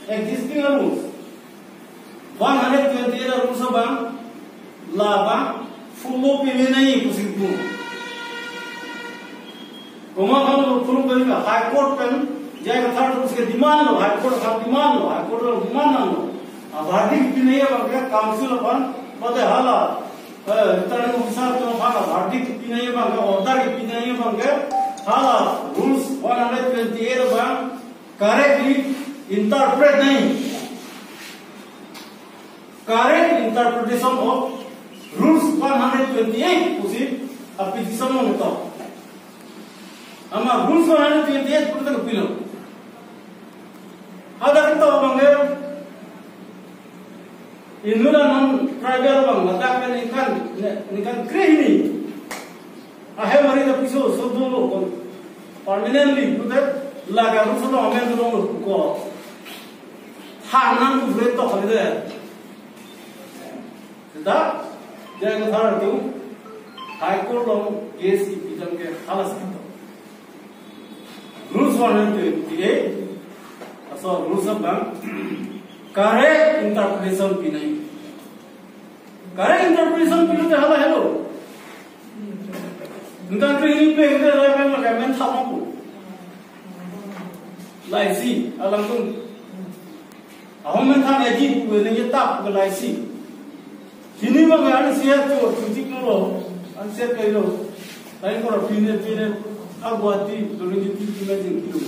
existing rules 128 rules bang laba full opinion pusipu Kuma kan full opinion high court kan jaya third उसके demand लो high court का demand लो high court का demand लो verdict भी नहीं है बल्कि council अपन बदे हाला रिटर्निंग ऑफिसर तो फाला verdict भी नहीं है बल्कि order भी नहीं है बल्कि हाला rules 128 bang correctly interpret नहीं correct interpretation of rules 128 उसी application में होता ama rules 128 pun tak pilih ada kita bangga inura non tribal bang ada kan ikan krihni ahe mari da piso sodolo kon permanently putar laga rules lo amen lo ko hanan ku breto khade da jaga thar tu high court lo case pidam ke halas rules 128 so rules of bang correct interpretation भी नहीं correct interpretation भी तो हाला hello इनका ट्रेनिंग पे इनका लेवल में मैं था मापू लाइसी अलग तुम हम में था एजी को नहीं ये ताप को लाइसी किन्हीं में मैं सिया तो चुटी करो अनसेट करो लाइन को पीने अब वाती दोनों की तीन में जिंदगी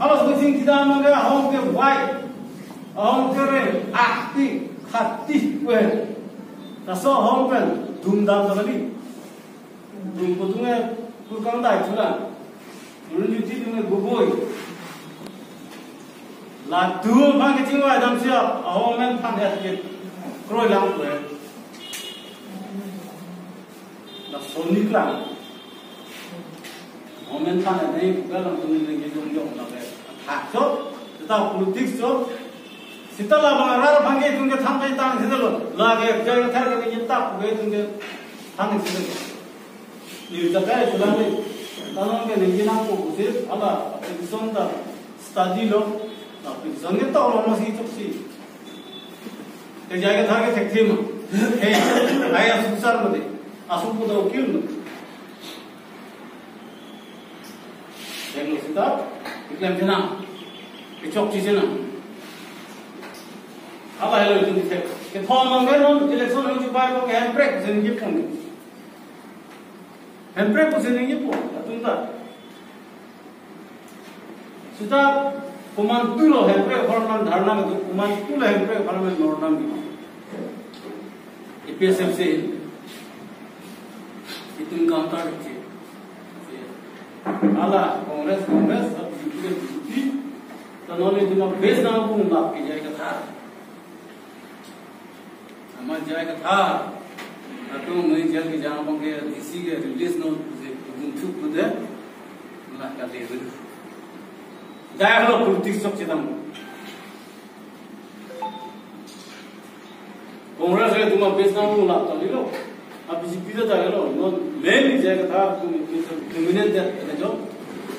अब उसको जिंदगी में गया हम के वाई हम करे आती खाती पे तसो हम पे धूमधाम तभी धूम को तुम्हें कुछ काम दाय चुला दोनों की तीन में गुबोई लाडू भाग के चिंगवा दम से हम में फांदे के क्रोई लाम पे सोनी क्लाम मोमेंट था नहीं गलम तो नहीं लगे जो लगे हाचो तथा पॉलिटिक्स जो सितला बंगारा भांगे तुमके थाम पे तांग सितलो लागे जगह थर के ये ताप गए तुमके थांग सितलो ये जगह चुलाने तनों के नहीं ना को उसे अला एडिशन दा स्टडी लो संगे तो और मसी चुपसी ते जगह थर के थकथी में हे आया सुसार में asal pun tahu kiu, yang lu sita, iklan cina, kecok cina, apa hello itu ni cek, kethom mangga non election yang cuba ko handbrake sini je pun, handbrake sini je pun, tunda, sita kumantu lo handbrake farman dharna itu kumantu lo handbrake farman nornam gitu, IPSF se itu counter je, ala Congress अब BJP तो नॉले जो बेस नाम को माफ की जाएगा था, हमारे जाएगा था, तो नहीं जल के जहाँ बंगे इसी के रिलीज नोट से उनको खुद है, ना कर ले रहे, जाएगा लो पॉलिटिक्स सब चीज़ हम, कांग्रेस के तुम बेस नाम को माफ कर लो अब बीजेपी तो जाएगा लो मैं भी जाएगा था तुम मिनट जो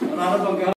और आधा